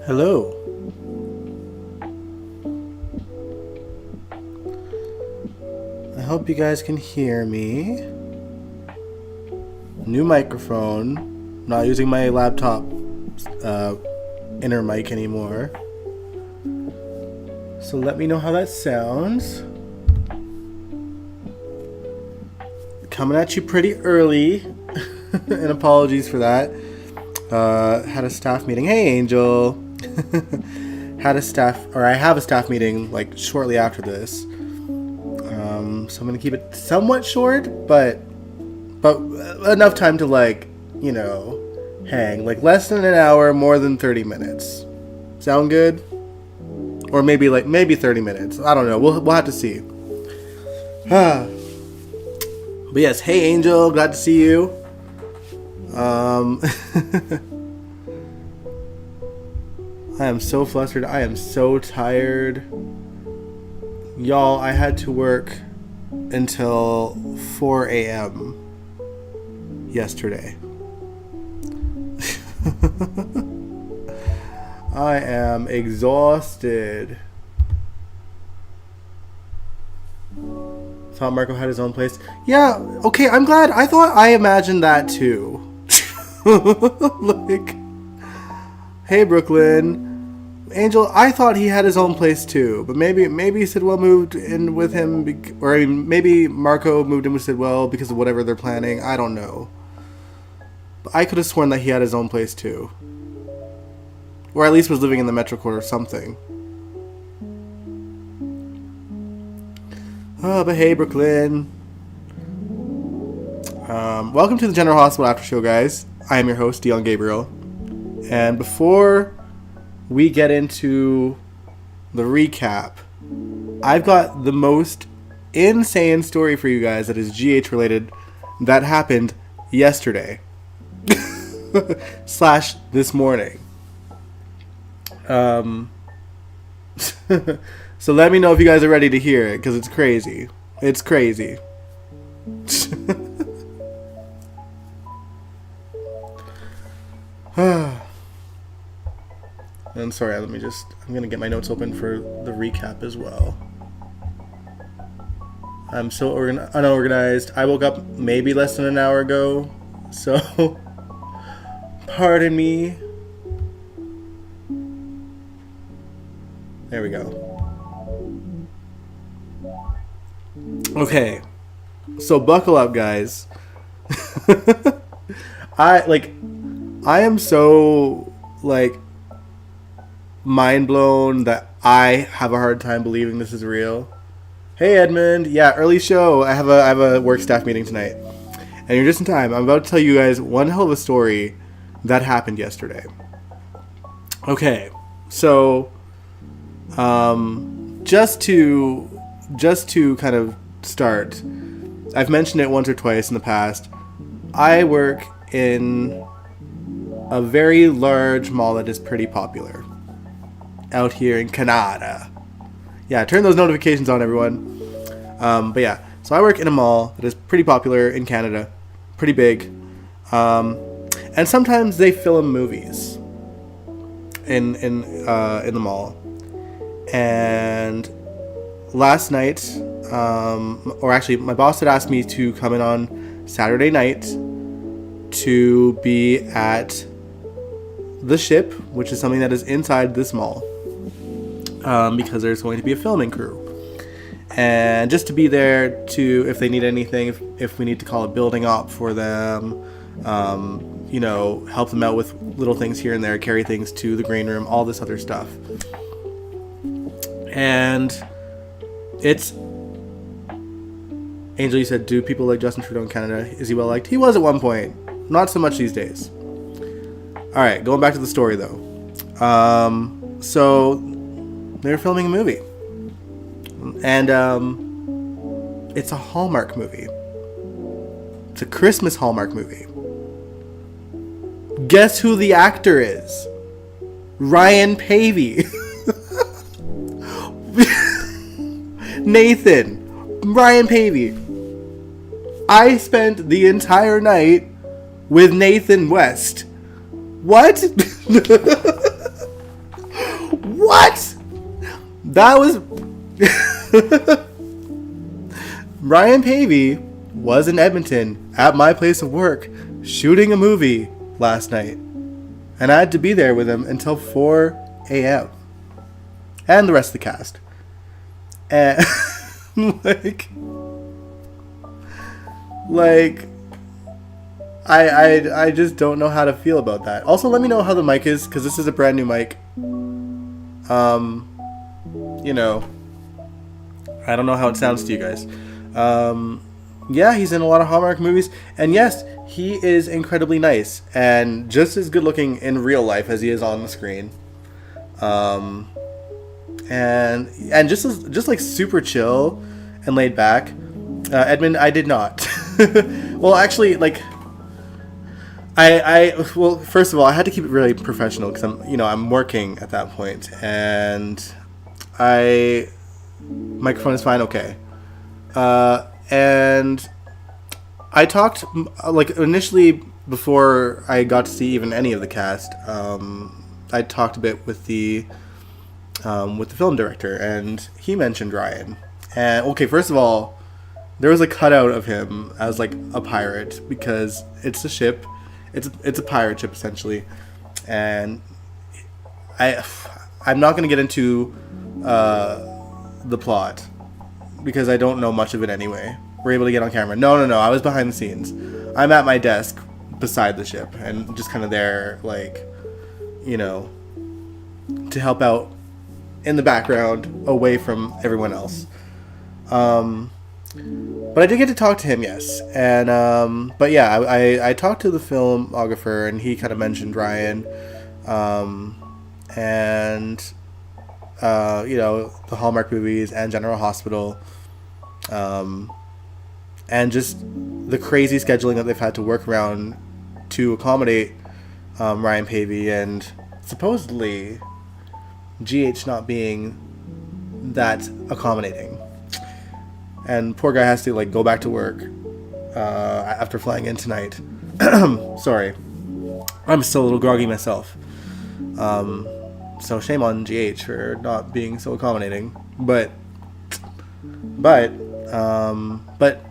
Hello. I hope you guys can hear me. New microphone. Not using my laptop inner mic anymore. So let me know how that sounds. Coming at you pretty early. And apologies for that. Had a staff meeting. Hey, Angel. I have a staff meeting like shortly after this. So I'm gonna keep it somewhat short, but enough time to hang. Like less than an hour, more than 30 minutes. Sound good? Or maybe 30 minutes. I don't know. We'll have to see. But yes, hey Angel, glad to see you. I am so flustered. I am so tired. Y'all, I had to work until 4 a.m. yesterday. I am exhausted. Thought Marco had his own place. Yeah, okay, I'm glad. I imagined that too. Hey Brooklyn. Angel, I thought he had his own place too, but maybe Sidwell moved in with him, maybe Marco moved in with Sidwell because of whatever they're planning. I don't know. But I could have sworn that he had his own place too. Or at least was living in the Metro Core or something. Oh, but hey, Brooklyn. Welcome to the General Hospital After Show, guys. I am your host, Dion Gabriel. And before we get into the recap, I've got the most insane story for you guys that is GH related that happened yesterday. / this morning. So let me know if you guys are ready to hear it, because it's crazy. It's crazy. I'm sorry, I'm going to get my notes open for the recap as well. I'm so unorganized. I woke up maybe less than an hour ago, so pardon me. There we go. Okay, so buckle up, guys. I am so mind blown that I have a hard time believing this is real. Hey Edmund, yeah, early show. I have a work staff meeting tonight, and you're just in time. I'm about to tell you guys one hell of a story that happened yesterday. Okay, so just to kind of start, I've mentioned it once or twice in the past. I work in a very large mall that is pretty popular out here in Canada. Yeah, turn those notifications on, everyone. But yeah, so I work in a mall that is pretty popular in Canada, pretty big, and sometimes they film movies in the mall. And last night, or actually, my boss had asked me to come in on Saturday night to be at the Ship, which is something that is inside this mall, because there's going to be a filming crew, and just to be there to, if they need anything, if we need to call a building op for them, help them out with little things here and there, carry things to the green room, all this other stuff. And it's Angel, you said, do people like Justin Trudeau in Canada? Is he well liked? He was at one point. Not so much these days. Alright, going back to the story though. So they're filming a movie. And it's a Hallmark movie. It's a Christmas Hallmark movie. Guess who the actor is? Ryan Pavey. Nathan. Ryan Pavey. I spent the entire night with Nathan West. What? That was Ryan Pavey was in Edmonton at my place of work shooting a movie last night. And I had to be there with him until 4 a.m. And the rest of the cast. And I just don't know how to feel about that. Also, let me know how the mic is, because this is a brand new mic. You know, I don't know how it sounds to you guys. Yeah, he's in a lot of Hallmark movies, and yes, he is incredibly nice and just as good looking in real life as he is on the screen. And just like super chill and laid back. Edmund, I did not. Well, actually, like, well, first of all, I had to keep it really professional because I'm working at that point, and microphone is fine, okay. And I talked, like, initially before I got to see even any of the cast. I talked a bit with the film director, and he mentioned Ryan. And okay, first of all, there was a cutout of him as like a pirate because it's a ship. It's a pirate ship essentially, and I'm not going to get into the plot because I don't know much of it anyway. We're able to get on camera. No. I was behind the scenes. I'm at my desk beside the ship and just kind of there, like, to help out in the background away from everyone else. But I did get to talk to him, yes. And, but yeah, I talked to the filmographer, and he kind of mentioned Ryan, and, the Hallmark movies and General Hospital, and just the crazy scheduling that they've had to work around to accommodate Ryan Pavey, and supposedly GH not being that accommodating. And poor guy has to like go back to work after flying in tonight. Sorry, I'm still a little groggy myself. So shame on GH for not being so accommodating. But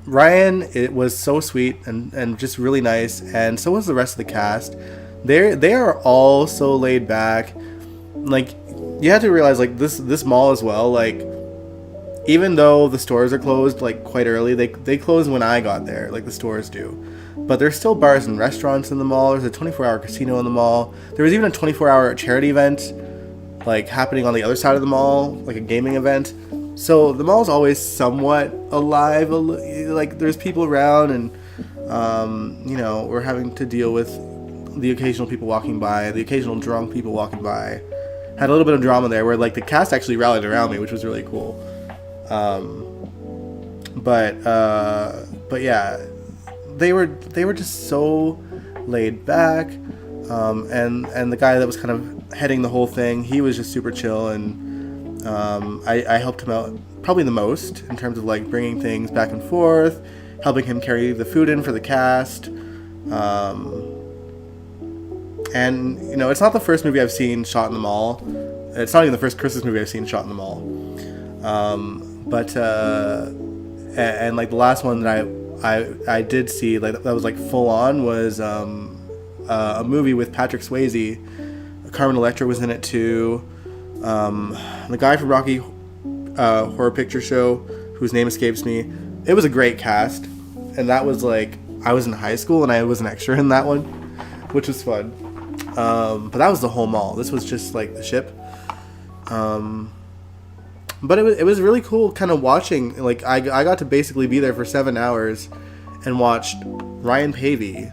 Ryan, it was so sweet and just really nice, and so was the rest of the cast. They are all so laid back. Like, you have to realize, like, this mall as well, like, even though the stores are closed like quite early, they close when I got there, like the stores do. But there's still bars and restaurants in the mall. There's a 24-hour casino in the mall. There was even a 24-hour charity event like happening on the other side of the mall, like a gaming event. So the mall's always somewhat alive. Like, there's people around, and we're having to deal with the occasional people walking by, the occasional drunk people walking by. Had a little bit of drama there where like the cast actually rallied around me, which was really cool. But yeah, they were just so laid back, and the guy that was kind of heading the whole thing, he was just super chill, and I helped him out probably the most in terms of like bringing things back and forth, helping him carry the food in for the cast, and it's not the first movie I've seen shot in the mall. It's not even the first Christmas movie I've seen shot in the mall. But and like the last one that I did see, like, that was like full on, was a movie with Patrick Swayze. Carmen Electra was in it too. The guy from Rocky Horror Picture Show, whose name escapes me. It was a great cast, and that was like, I was in high school and I was an extra in that one, which was fun. But that was the whole mall. This was just like the ship. But it was really cool kind of watching, like, I got to basically be there for 7 hours and watched Ryan Pavey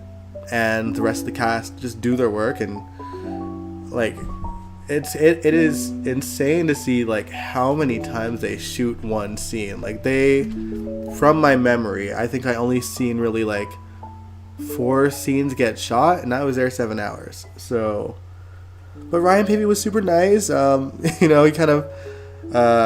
and the rest of the cast just do their work, and like it is insane to see like how many times they shoot one scene. Like, from my memory, I think I only seen really like 4 scenes get shot, and I was there 7 hours. So, but Ryan Pavey was super nice. He kind of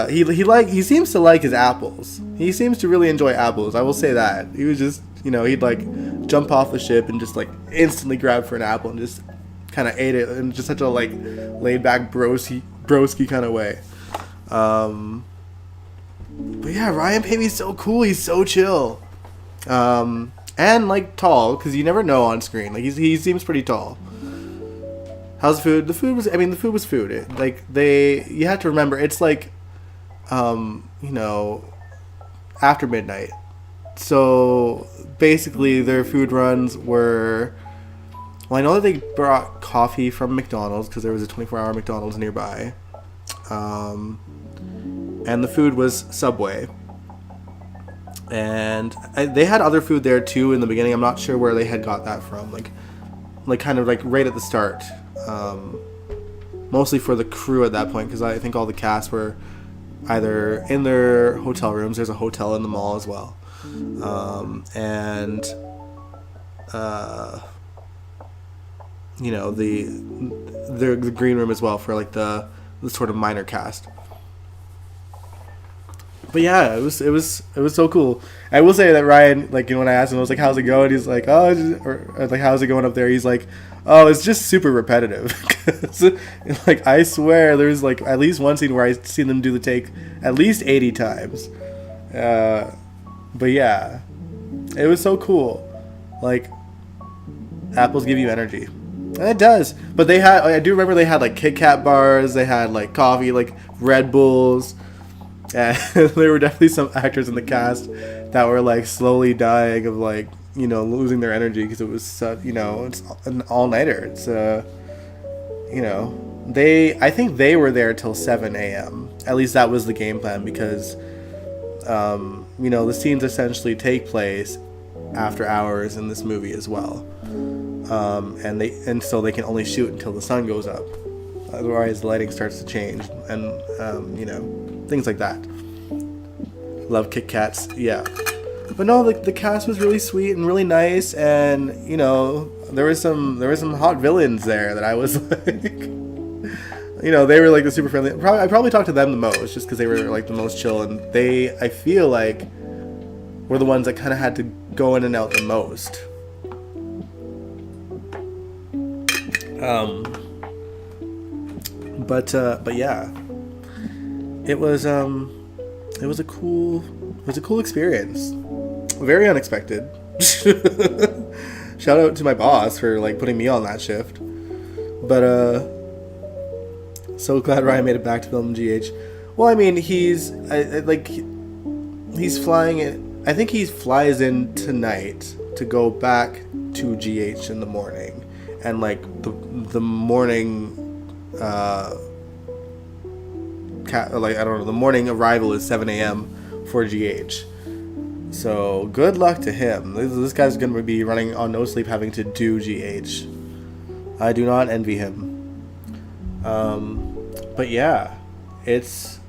he seems to like his apples. He seems to really enjoy apples. I will say that. He was just, he'd like jump off the ship and just like instantly grab for an apple and just kind of ate it in just such a like laid back broski kind of way. Um, but yeah, Ryan Paevey's so cool. He's so chill. And like tall, because you never know on screen. Like he seems pretty tall. How's the food? The food was. I mean, the food was food. You have to remember, it's like, you know, after midnight. So basically, their food runs were. Well, I know that they brought coffee from McDonald's because there was a 24-hour McDonald's nearby. And the food was Subway. And they had other food there too in the beginning. I'm not sure where they had got that from. Like kind of like right at the start. Mostly for the crew at that point, because I think all the cast were either in their hotel rooms. There's a hotel in the mall as well. And you know, the green room as well for like the sort of minor cast. But yeah, it was so cool. I will say that Ryan, like, you know, when I asked him, I was like, "How's it going?" He's like, "Oh," or like, "How's it going up there?" He's like, "Oh, it's just super repetitive." Like, I swear, there's like at least one scene where I seen them do the take at least 80 times. But yeah, it was so cool. Like, apples give you energy. And it does. But I do remember they had like Kit Kat bars, they had like coffee, like Red Bulls. And there were definitely some actors in the cast that were like slowly dying of like, you know, losing their energy because it was, you know, it's an all-nighter. It's, you know, I think they were there till 7 a.m. At least that was the game plan because, you know, the scenes essentially take place after hours in this movie as well. And so they can only shoot until the sun goes up. Otherwise, the lighting starts to change, and you know, things like that. Love Kit Kats, yeah. But no, the cast was really sweet and really nice, and you know, there was some hot villains there that I was like, you know, they were like the super friendly. I probably talked to them the most, just because they were like the most chill, and I feel like were the ones that kind of had to go in and out the most. But yeah, it was a cool experience, very unexpected. Shout out to my boss for like putting me on that shift, but so glad Ryan made it back to film GH. Well, I mean, he's flying in. I think he flies in tonight to go back to GH in the morning, and like the morning. Like, I don't know, the morning arrival is 7 a.m. for GH. So good luck to him. This guy's going to be running on no sleep having to do GH. I do not envy him. But yeah, it's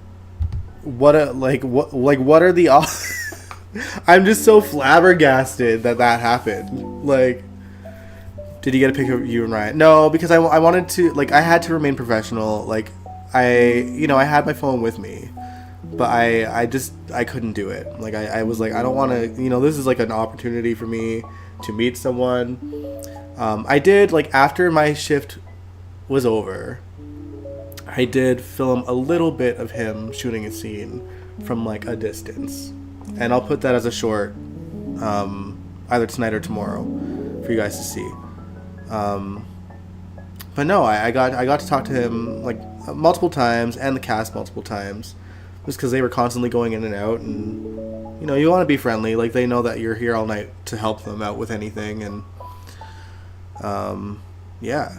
what are the I'm just so flabbergasted that happened. Like, did you get a picture of you and Ryan? No, because I wanted to, like, I had to remain professional. Like, I had my phone with me, but I couldn't do it. Like, I was like, I don't want to, this is like an opportunity for me to meet someone. I did, like, after my shift was over, I did film a little bit of him shooting a scene from, like, a distance. And I'll put that as a short, either tonight or tomorrow for you guys to see. But no, I got to talk to him like multiple times, and the cast multiple times, just because they were constantly going in and out, and you want to be friendly. Like, they know that you're here all night to help them out with anything, and yeah,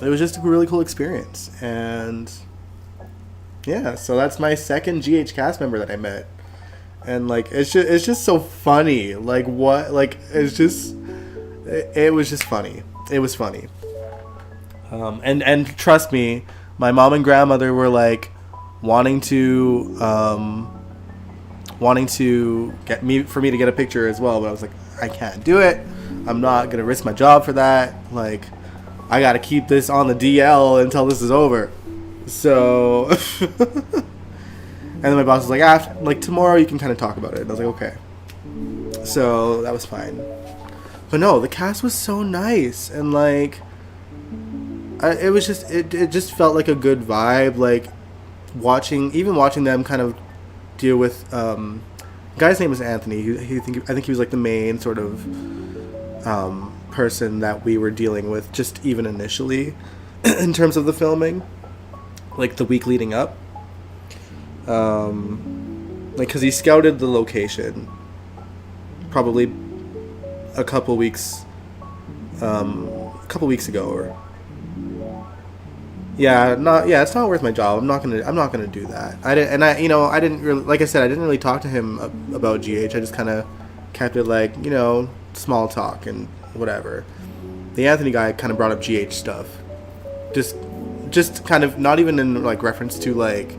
it was just a really cool experience. And yeah, so that's my second GH cast member that I met, and like it's just so funny. Like, what, like, it was just funny. It was funny. And trust me, my mom and grandmother were like wanting to get me to get a picture as well, but I was like, I can't do it. I'm not gonna risk my job for that. Like, I gotta keep this on the DL until this is over. So, and then my boss was like, like tomorrow you can kind of talk about it. And I was like, okay. So that was fine. But no, the cast was so nice, and like, it just felt like a good vibe. Like, watching them kind of deal with guy's name was Anthony. I think he was like the main sort of person that we were dealing with, just even initially in terms of the filming, like the week leading up. Like, because he scouted the location probably a couple weeks ago, or it's not worth my job. I'm not gonna do that. I didn't really, like I said, I didn't really talk to him about GH. I just kind of kept it like, small talk and whatever. The Anthony guy kind of brought up GH stuff, just kind of not even in like reference to like,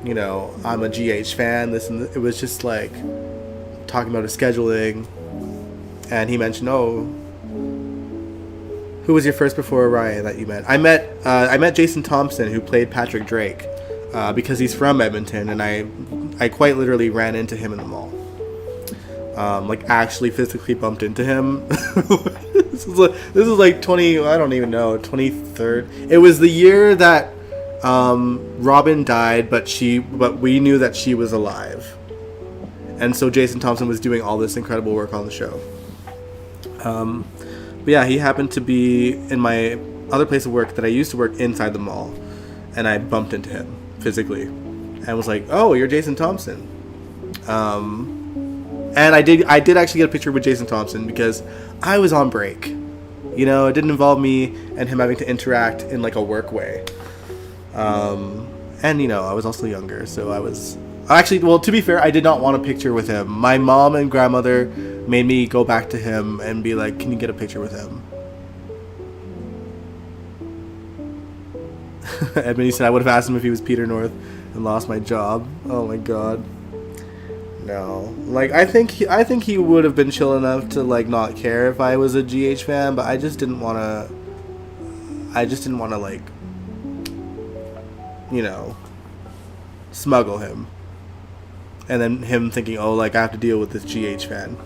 I'm a GH fan. It was just like talking about his scheduling, and he mentioned, who was your first before Ryan that you met? I met Jason Thompson, who played Patrick Drake, because he's from Edmonton, and I quite literally ran into him in the mall. Like actually physically bumped into him. This is like 23rd. It was the year that Robin died, but we knew that she was alive, and so Jason Thompson was doing all this incredible work on the show. But yeah, he happened to be in my other place of work that I used to work inside the mall, and I bumped into him physically and was like, "Oh, you're Jason Thompson." And I did actually get a picture with Jason Thompson because I was on break. It didn't involve me and him having to interact in like a work way. And I was also younger, so I was actually, well, to be fair, I did not want a picture with him. My mom and grandmother made me go back to him and be like, "Can you get a picture with him?" Edmund, he said I would have asked him if he was Peter North and lost my job. Oh my god. No. Like, I think he would have been chill enough to like not care if I was a GH fan, but I just didn't want to like, smuggle him. And then him thinking, "Oh, like I have to deal with this GH fan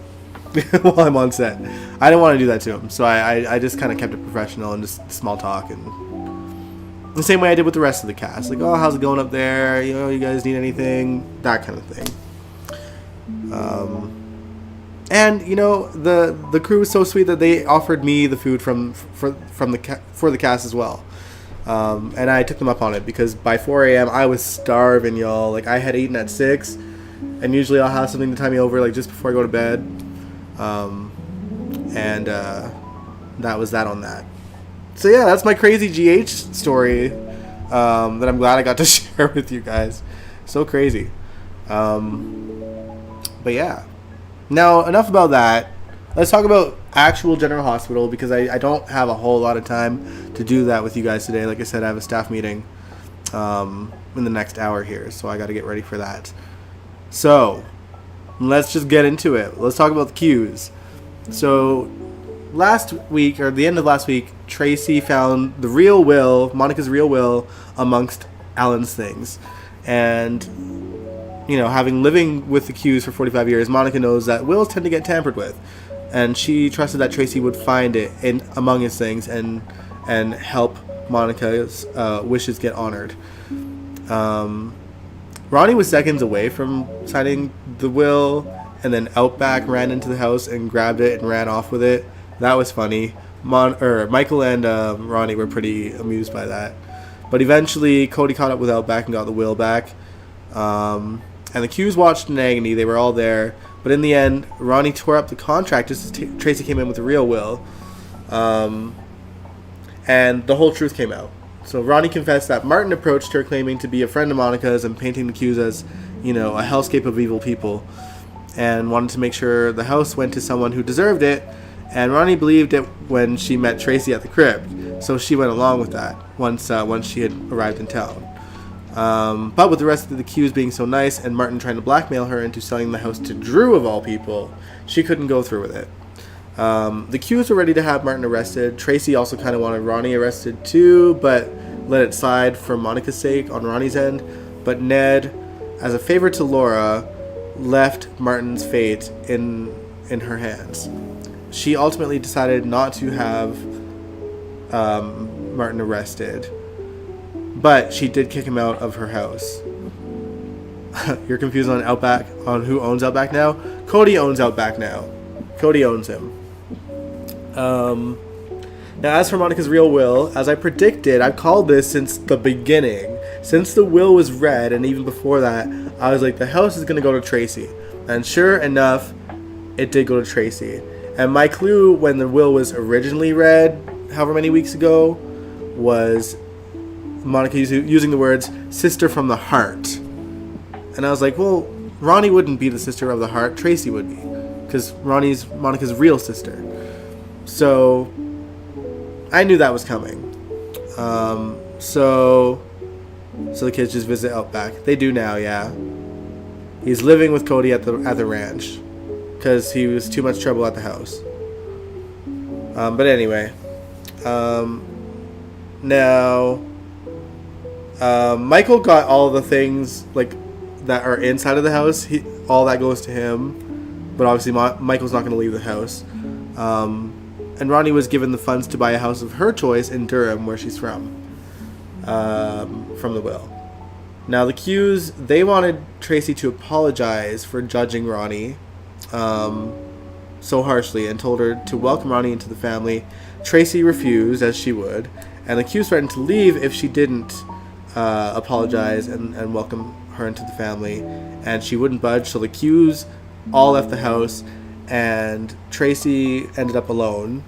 while I'm on set." I didn't want to do that to him, so I just kind of kept it professional and just small talk, and the same way I did with the rest of the cast. Like, "Oh, how's it going up there? You guys need anything?" That kind of thing. And the crew was so sweet that they offered me the food for the cast as well. And I took them up on it because by 4 a.m. I was starving, y'all. Like, I had eaten at 6. And usually I'll have something to tie me over, like, just before I go to bed. And that was that on that. So, yeah, that's my crazy GH story that I'm glad I got to share with you guys. So crazy. But, yeah. Now, enough about that. Let's talk about actual General Hospital, because I don't have a whole lot of time to do that with you guys today. Like I said, I have a staff meeting in the next hour here, so I got to get ready for that. So, let's just get into it. Let's talk about the cues. So, last week, or the end of last week, Tracy found the real will, Monica's real will, amongst Alan's things. And, having living with the cues for 45 years, Monica knows that wills tend to get tampered with. And she trusted that Tracy would find it among his things and help Monica's wishes get honored. Ronnie was seconds away from signing the will, and then Outback ran into the house and grabbed it and ran off with it. That was funny. Michael and Ronnie were pretty amused by that. But eventually, Cody caught up with Outback and got the will back. And the Qs watched in agony. They were all there. But in the end, Ronnie tore up the contract just as Tracy came in with the real will. And the whole truth came out. So Ronnie confessed that Martin approached her claiming to be a friend of Monica's and painting the Qs as, a hellscape of evil people, and wanted to make sure the house went to someone who deserved it. And Ronnie believed it when she met Tracy at the crypt, so she went along with that once she had arrived in town. But with the rest of the Qs being so nice and Martin trying to blackmail her into selling the house to Drew of all people, she couldn't go through with it. The Qs were ready to have Martin arrested. Tracy also kind of wanted Ronnie arrested too, but let it slide for Monica's sake on Ronnie's end. But Ned, as a favor to Laura, left Martin's fate in her hands. She ultimately decided not to have Martin arrested. but she did kick him out of her house. You're confused on Outback, on who owns Outback now? Cody owns Outback now. Cody owns him. Now, as for Monica's real will, as I predicted, I've called this since the beginning. Since the will was read, and even before that, I was like, the house is going to go to Tracy. And sure enough, it did go to Tracy. And my clue when the will was originally read, however many weeks ago, was Monica using the words, sister from the heart. And I was like, well, Ronnie wouldn't be the sister of the heart, Tracy would be. Because Ronnie's Monica's real sister. So I knew that was coming. So the kids just visit Outback. They do now, yeah. He's living with Cody at the ranch because he was too much trouble at the house. But anyway, now Michael got all the things like that are inside of the house. All that goes to him, but obviously Michael's not going to leave the house. And Ronnie was given the funds to buy a house of her choice in Durham, where she's from the will. Now, the Qs, they wanted Tracy to apologize for judging Ronnie so harshly and told her to welcome Ronnie into the family. Tracy refused, as she would, and the Qs threatened to leave if she didn't apologize and welcome her into the family, and she wouldn't budge, so the Qs all left the house, and Tracy ended up alone.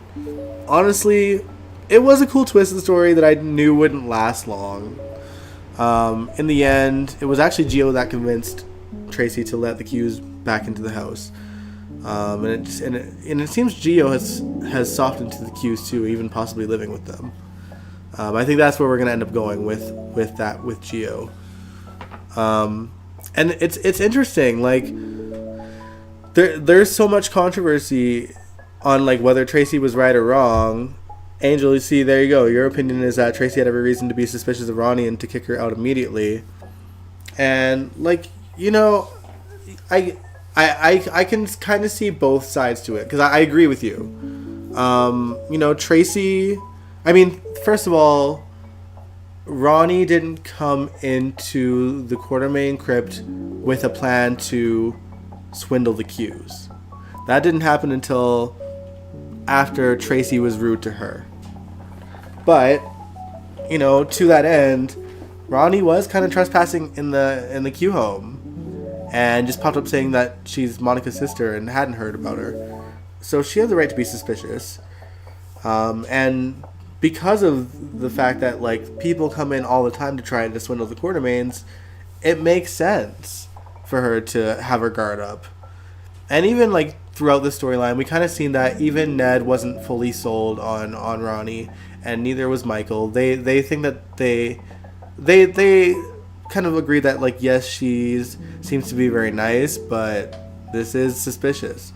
Honestly, it was a cool twist of the story that I knew wouldn't last long. In the end, it was actually Gio that convinced Tracy to let the Qs back into the house. And it seems Gio has softened to the Qs too, even possibly living with them. I think that's where we're gonna end up going with Gio. And it's interesting, like there's so much controversy on like whether Tracy was right or wrong. Angel, you see, there you go. Your opinion is that Tracy had every reason to be suspicious of Ronnie and to kick her out immediately. And like, you know, I can kind of see both sides to it because I agree with you. You know, Tracy. I mean, first of all, Ronnie didn't come into the Quartermain crypt with a plan to swindle the Qs. That didn't happen until after Tracy was rude to her. But, you know, to that end, Ronnie was kind of trespassing in the Q home and just popped up saying that she's Monica's sister and hadn't heard about her. So she had the right to be suspicious. And because of the fact that like people come in all the time to try to swindle the Quartermains, it makes sense for her to have her guard up. And even like throughout the storyline, we kind of seen that even Ned wasn't fully sold on Ronnie, and neither was Michael. They think that they kind of agree that like, yes, seems to be very nice, but this is suspicious.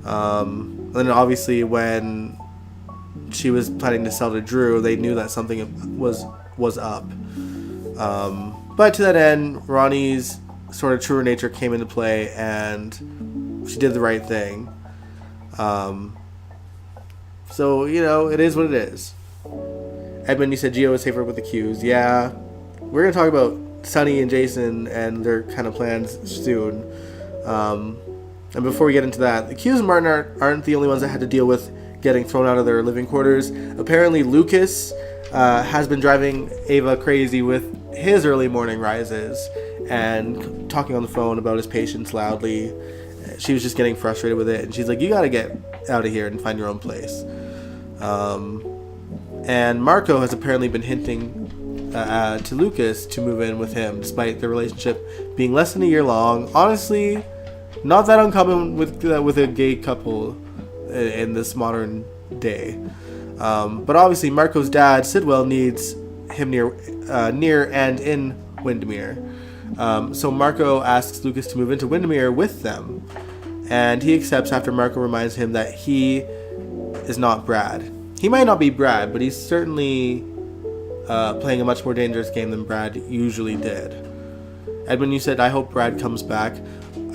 And then obviously when she was planning to sell to Drew, they knew that something was up. But to that end, Ronnie's sort of truer nature came into play, and she did the right thing. So, you know, it is what it is. Edmund, you said Gio is safer with the Qs. Yeah. We're going to talk about Sonny and Jason and their kind of plans soon. And before we get into that, the Qs and Martin aren't the only ones that had to deal with getting thrown out of their living quarters. Apparently, Lucas has been driving Ava crazy with his early morning rises and talking on the phone about his patients loudly. She was just getting frustrated with it, and she's like, you gotta get out of here and find your own place. And Marco has apparently been hinting to Lucas to move in with him, despite their relationship being less than a year long. Honestly, not that uncommon with a gay couple in this modern day. But obviously, Marco's dad, Sidwell, needs him near and in Windermere. So Marco asks Lucas to move into Windermere with them, and he accepts after Marco reminds him that he is not Brad. He might not be Brad, but he's certainly playing a much more dangerous game than Brad usually did. Edwin, you said, I hope Brad comes back.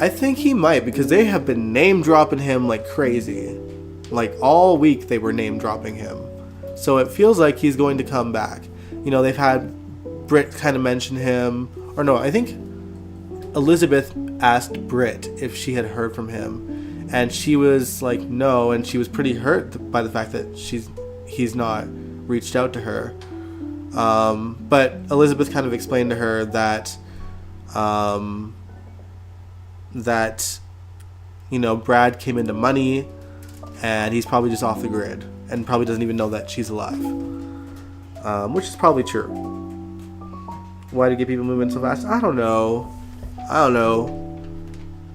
I think he might, because they have been name dropping him like crazy. Like all week they were name dropping him. So it feels like he's going to come back. You know, they've had Britt kind of mentioned him, or no, I think Elizabeth asked Britt if she had heard from him, and she was like no, and she was pretty hurt by the fact that he's not reached out to her. But Elizabeth kind of explained to her that Brad came into money, and he's probably just off the grid, and probably doesn't even know that she's alive, which is probably true. Why do gay people move in so fast? I don't know.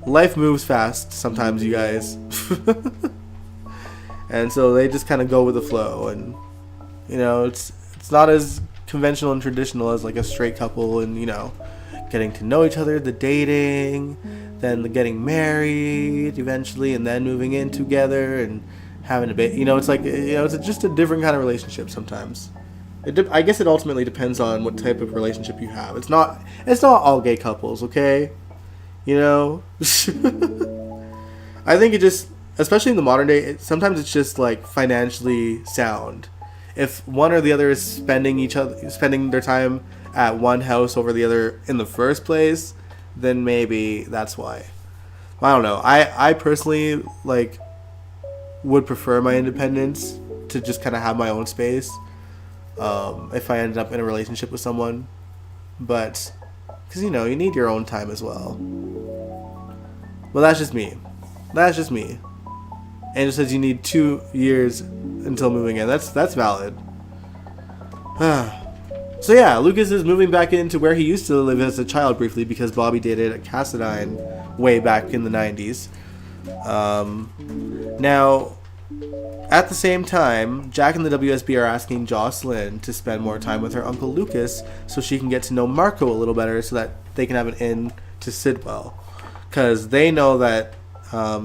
Life moves fast sometimes, you guys. And so they just kind of go with the flow, and it's not as conventional and traditional as like a straight couple, and getting to know each other, the dating, then the getting married eventually, and then moving in together and having a baby. It's like it's just a different kind of relationship sometimes. I guess it ultimately depends on what type of relationship you have. It's not all gay couples, okay? I think it just, especially in the modern day, sometimes it's just like financially sound. If one or the other is spending their time at one house over the other in the first place, then maybe that's why. I don't know. I personally would prefer my independence to just kind of have my own space. If I ended up in a relationship with someone, but because you need your own time as well. Well, that's just me. Angel says you need 2 years until moving in. That's valid. So yeah, Lucas is moving back into where he used to live as a child briefly because Bobby dated a Cassadine way back in the 90s. Now, at the same time, Jack and the WSB are asking Jocelyn to spend more time with her Uncle Lucas so she can get to know Marco a little better so that they can have an in to Sidwell. Because they know that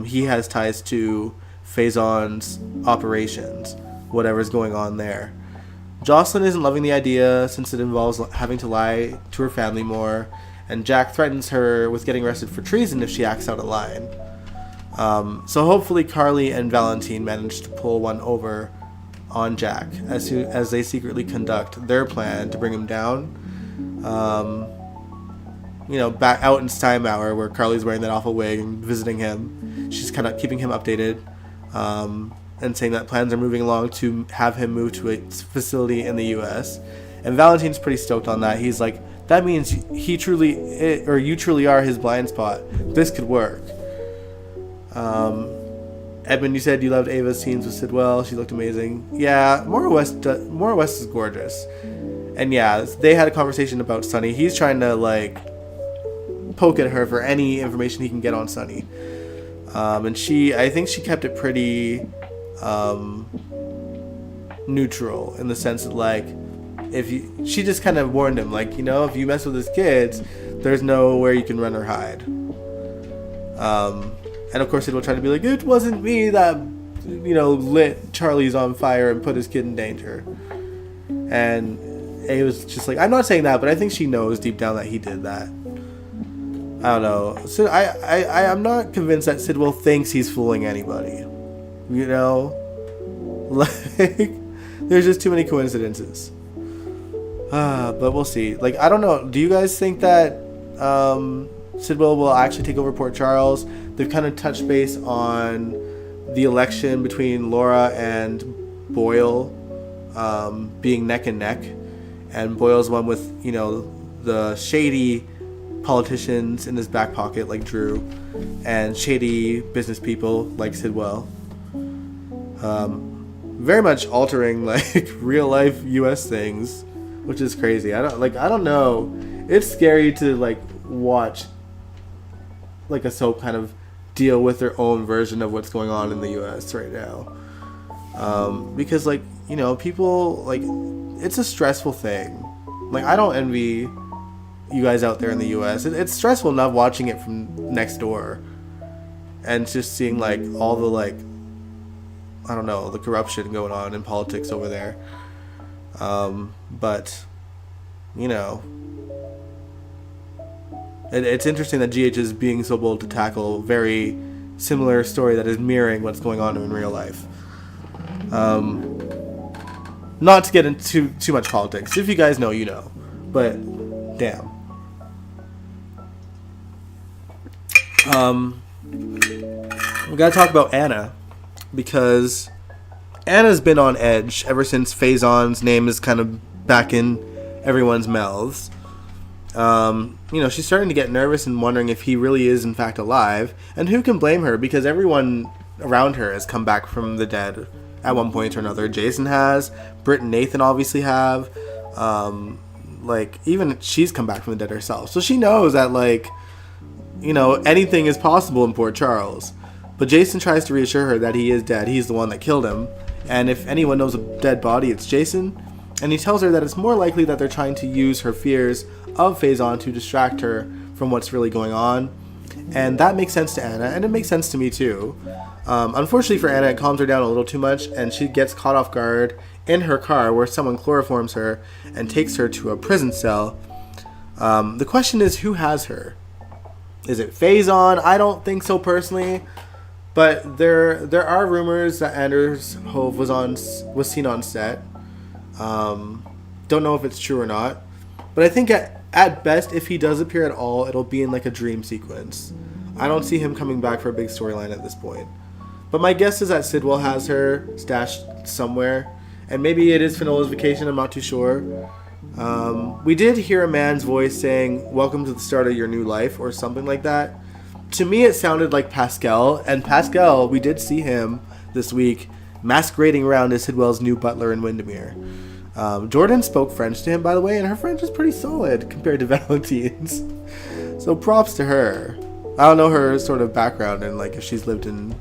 he has ties to Faison's operations, whatever's going on there. Jocelyn isn't loving the idea since it involves having to lie to her family more, and Jack threatens her with getting arrested for treason if she acts out a line. So hopefully Carly and Valentine manage to pull one over on Jack as they secretly conduct their plan to bring him down. Back out in Time Hour where Carly's wearing that awful wig and visiting him. She's kind of keeping him updated and saying that plans are moving along to have him move to a facility in the U.S. And Valentine's pretty stoked on that. He's like, that means you truly are his blind spot. This could work. Edmund, you said you loved Ava's scenes with Sidwell. She looked amazing. Yeah, Maura West is gorgeous. And yeah, they had a conversation about Sunny. He's trying to poke at her for any information he can get on Sunny. And I think she kept it pretty neutral in the sense that she just kind of warned him if you mess with his kids, there's nowhere you can run or hide. And of course Sidwell tried to be like, it wasn't me that lit Charlie's on fire and put his kid in danger. And A was just like, I'm not saying that, but I think she knows deep down that he did that. I don't know. So I'm not convinced that Sidwell thinks he's fooling anybody. There's just too many coincidences. But we'll see. I don't know. Do you guys think that Sidwell will actually take over Port Charles? They've kind of touched base on the election between Laura and Boyle being neck and neck. And Boyle's one with, the shady politicians in his back pocket like Drew and shady business people like Sidwell. Very much altering real life US things, which is crazy. I don't know. It's scary to watch a soap kind of deal with their own version of what's going on in the US right now. Because people it's a stressful thing. I don't envy you guys out there in the US. It's stressful enough watching it from next door and just seeing all the I don't know, the corruption going on in politics over there. But it's interesting that GH is being so bold to tackle a very similar story that is mirroring what's going on in real life. Not to get into too much politics. If you guys know, you know. but damn. We gotta talk about Anna, because Anna's been on edge ever since Faison's name is kind of back in everyone's mouths. She's starting to get nervous and wondering if he really is in fact alive, and who can blame her, because everyone around her has come back from the dead at one point or another. Jason has, Britt and Nathan obviously have, even she's come back from the dead herself, so she knows that anything is possible in Port Charles. But Jason tries to reassure her that he is dead, he's the one that killed him, and if anyone knows a dead body, it's Jason. And he tells her that it's more likely that they're trying to use her fears of Faison to distract her from what's really going on. And that makes sense to Anna, and it makes sense to me too. Unfortunately for Anna, it calms her down a little too much, and she gets caught off guard in her car where someone chloroforms her and takes her to a prison cell. The question is, who has her? Is it Faison? I don't think so personally. But there are rumors that Anders Hove was seen on set. Don't know if it's true or not. But I think at best, if he does appear at all, it'll be in a dream sequence. I don't see him coming back for a big storyline at this point. But my guess is that Sidwell has her stashed somewhere. And maybe it is Finola's vacation, I'm not too sure. We did hear a man's voice saying, "Welcome to the start of your new life," or something like that. To me, it sounded like Pascal, and Pascal, we did see him this week masquerading around as Sidwell's new butler in Windermere. Jordan spoke French to him, by the way, and her French is pretty solid compared to Valentine's. So props to her. I don't know her sort of background and if she's lived in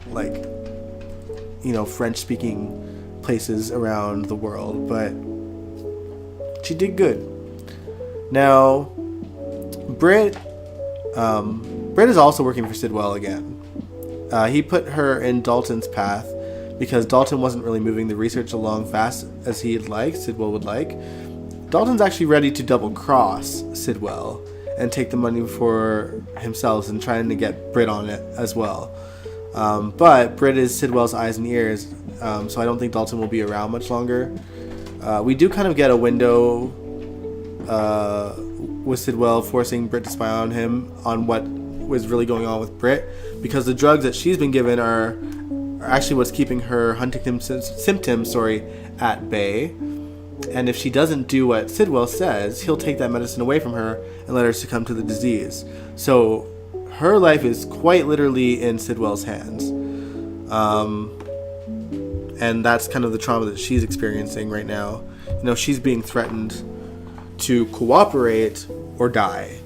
French-speaking places around the world, but she did good. Now, Britt is also working for Sidwell again. He put her in Dalton's path because Dalton wasn't really moving the research along fast as he'd like, Sidwell would like. Dalton's actually ready to double-cross Sidwell and take the money for himself and trying to get Britt on it as well. But Britt is Sidwell's eyes and ears, so I don't think Dalton will be around much longer. We do kind of get a window with Sidwell forcing Britt to spy on him on what was really going on with Britt, because the drugs that she's been given are actually what's keeping her Huntington's symptoms at bay. And if she doesn't do what Sidwell says, he'll take that medicine away from her and let her succumb to the disease. So her life is quite literally in Sidwell's hands. And that's kind of the trauma that she's experiencing right now. She's being threatened to cooperate or die.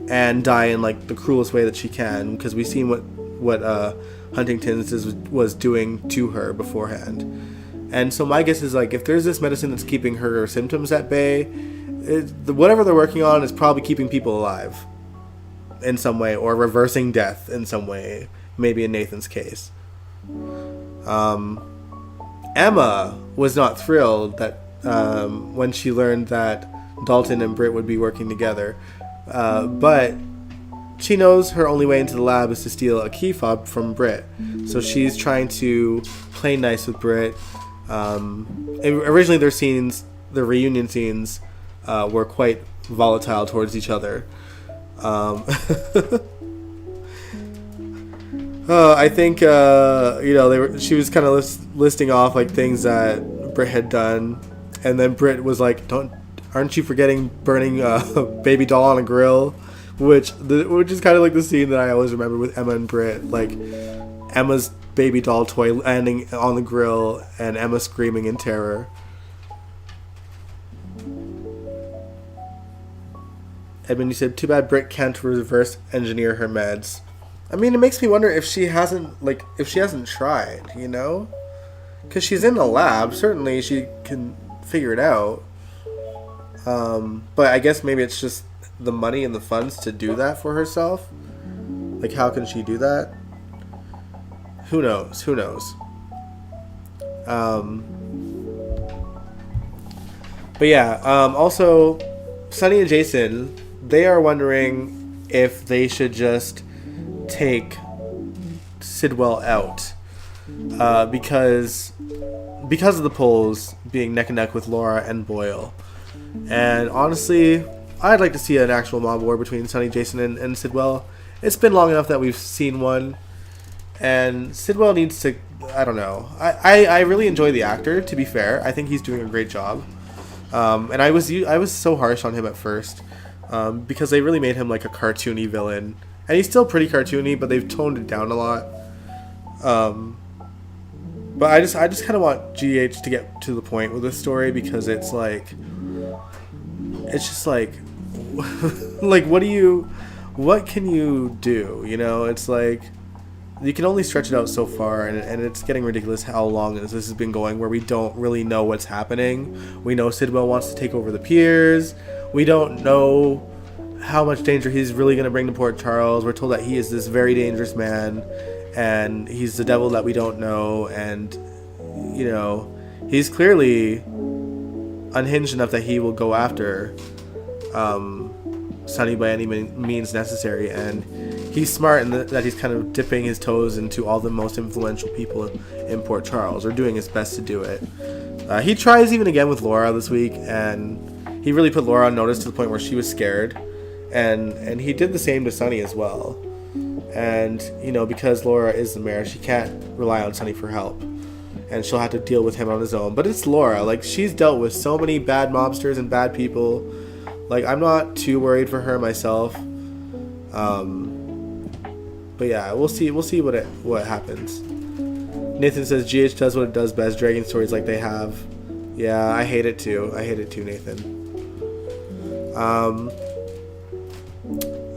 And die in the cruelest way that she can, because we've seen what Huntington's was doing to her beforehand. And so my guess is if there's this medicine that's keeping her symptoms at bay, whatever they're working on is probably keeping people alive in some way, or reversing death in some way, maybe in Nathan's case. Emma was not thrilled that when she learned that Dalton and Britt would be working together. But she knows her only way into the lab is to steal a key fob from Britt. So she's trying to play nice with Britt. Originally the reunion scenes, were quite volatile towards each other. I think, she was kind of listing off kind that Britt had done. And then Britt was like, aren't you forgetting burning a baby doll on a grill? Which is kind of the scene that I always remember with Emma and Britt. Emma's baby doll toy landing on the grill and Emma screaming in terror. Edmund, you said, too bad Britt can't reverse engineer her meds. I mean, it makes me wonder if she hasn't tried, Because she's in the lab. Certainly she can figure it out. But I guess maybe it's just the money and the funds to do that for herself. How can she do that? Who knows? But yeah, also, Sunny and Jason, they are wondering if they should just take Sidwell out. Because of the polls being neck and neck with Laura and Boyle. And honestly, I'd like to see an actual mob war between Sonny, Jason, and Sidwell. It's been long enough that we've seen one. And Sidwell needs to... I don't know. I really enjoy the actor, to be fair. I think he's doing a great job. And I was so harsh on him at first. Because they really made him like a cartoony villain. And he's still pretty cartoony, but they've toned it down a lot. But I just kind of want GH to get to the point with this story, because it's like... It's just like... like, what can you do? You know, it's like... You can only stretch it out so far, and it's getting ridiculous how long this has been going, where we don't really know what's happening. We know Sidwell wants to take over the piers. We don't know how much danger he's really going to bring to Port Charles. We're told that he is this very dangerous man, and he's the devil that we don't know, and, you know, he's clearly unhinged enough that he will go after Sonny by any means necessary, and he's smart in that he's kind of dipping his toes into all the most influential people in Port Charles, or doing his best to do it. He tries even again with Laura this week, and he really put Laura on notice to the point where she was scared, and he did the same to Sonny as well. And, you know, because Laura is the mayor, she can't rely on Sonny for help, and she'll have to deal with him on his own. But it's Laura. Like, she's dealt with so many bad mobsters and bad people. Like, I'm not too worried for her myself. But yeah, we'll see what happens. Nathan says GH does what it does best, dragging stories like they have. Yeah, I hate it too, Nathan.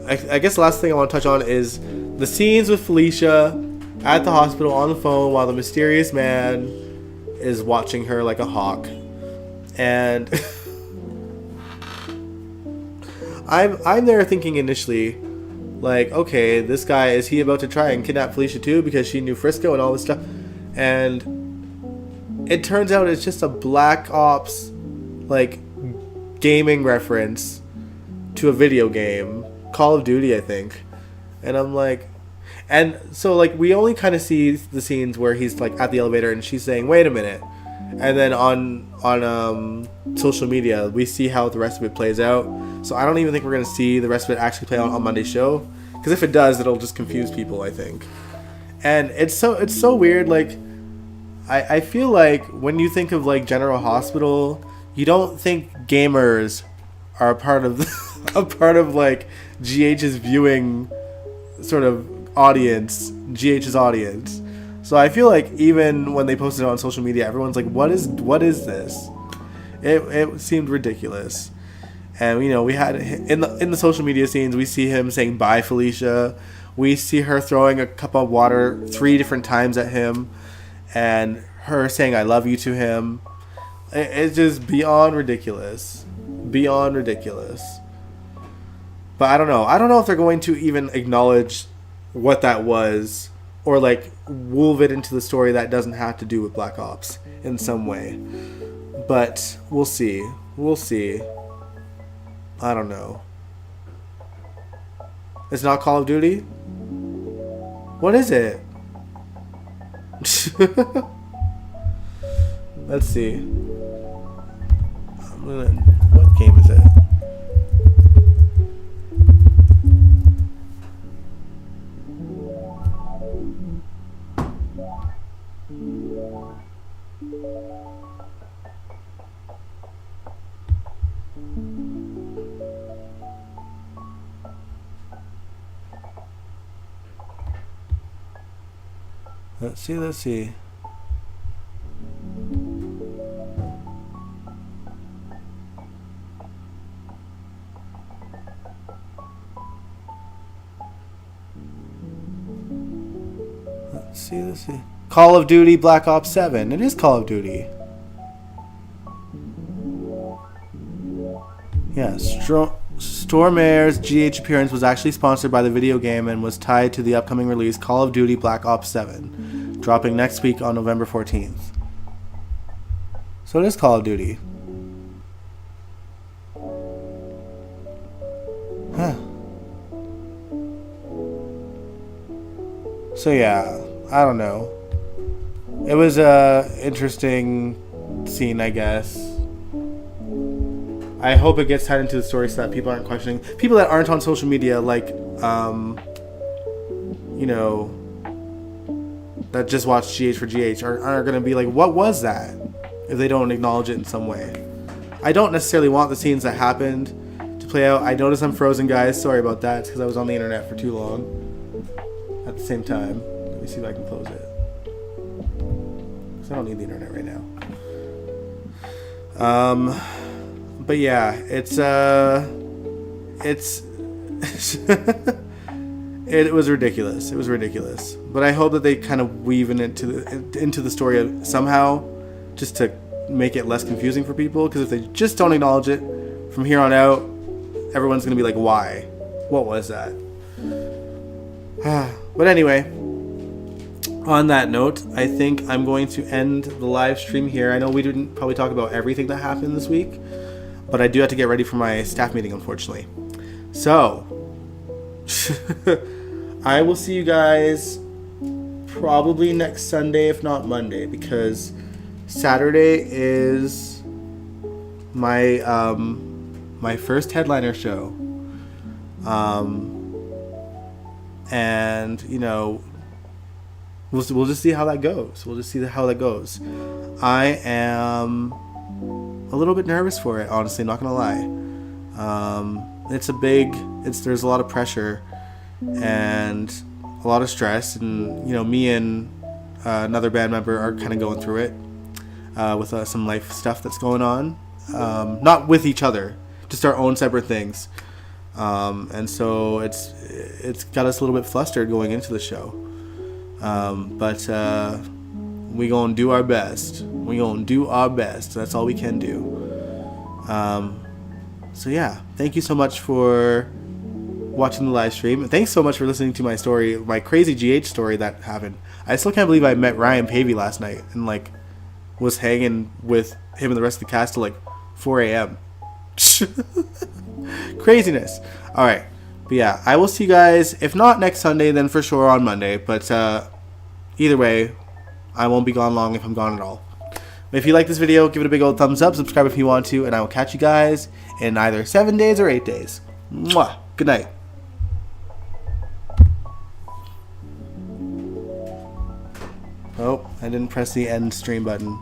I guess the last thing I want to touch on is the scenes with Felicia at the hospital on the phone while the mysterious man is watching her like a hawk. And I'm there thinking initially, like, okay, this guy, is he about to try and kidnap Felicia too because she knew Frisco and all this stuff? And it turns out it's just a Black Ops, like, gaming reference to a video game, Call of Duty, I think. And I'm like, and so, like, we only kind of see the scenes where he's, like, at the elevator and she's saying, wait a minute. And then on social media, we see how the rest of it plays out. So I don't even think we're going to see the rest of it actually play out on Monday's show. Because if it does, it'll just confuse people, I think. And it's so weird. Like, I feel like when you think of, like, General Hospital, you don't think gamers are a part of like GH's viewing sort of audience, GH's audience. So I feel like even when they posted it on social media, everyone's like, what is this? It seemed ridiculous. And, you know, we had in the social media scenes, we see him saying bye Felicia. We see her throwing a cup of water 3 different times at him, and her saying I love you to him. It's just beyond ridiculous. Beyond ridiculous. But I don't know if they're going to even acknowledge what that was, or like woove it into the story that doesn't have to do with Black Ops in some way. But we'll see. I don't know. It's not Call of Duty? What is it? Let's see. What game is it? Let's see. Let's see. Call of Duty Black Ops 7. It is Call of Duty. Yeah, Stormare's GH appearance was actually sponsored by the video game and was tied to the upcoming release Call of Duty Black Ops 7, dropping next week on November 14th. So it is Call of Duty. Huh. So yeah, I don't know. It was a interesting scene, I guess. I hope it gets tied into the story so that people aren't questioning. People that aren't on social media, like, you know, that just watch GH for GH are going to be like, what was that? If they don't acknowledge it in some way. I don't necessarily want the scenes that happened to play out. I notice I'm frozen, guys. Sorry about that. It's because I was on the internet for too long. At the same time, let me see if I can close it. Because I don't need the internet right now. But yeah, it's it was ridiculous. It was ridiculous. But I hope that they kind of weave it into the story somehow, just to make it less confusing for people. Because if they just don't acknowledge it from here on out, everyone's gonna be like, "Why? What was that?" But anyway, on that note, I think I'm going to end the live stream here. I know we didn't probably talk about everything that happened this week, but I do have to get ready for my staff meeting, unfortunately. So, I will see you guys probably next Sunday, if not Monday, because Saturday is my my first headliner show. And, you know, we'll just see how that goes. I am a little bit nervous for it, honestly, not gonna lie. There's a lot of pressure and a lot of stress, and, you know, me and another band member are kind of going through it with some life stuff that's going on, not with each other, just our own separate things, and so it's got us a little bit flustered going into the show, but we gonna do our best. That's all we can do. So yeah, thank you so much for watching the live stream. Thanks so much for listening to my story, my crazy GH story that happened. I still can't believe I met Ryan Pavey last night and, like, was hanging with him and the rest of the cast till like 4 a.m. Craziness. All right, but yeah, I will see you guys, if not next Sunday, then for sure on Monday. But either way, I won't be gone long if I'm gone at all. If you like this video, give it a big old thumbs up, subscribe if you want to, and I will catch you guys in either 7 days or 8 days. Mwah. Good night. Oh, I didn't press the end stream button.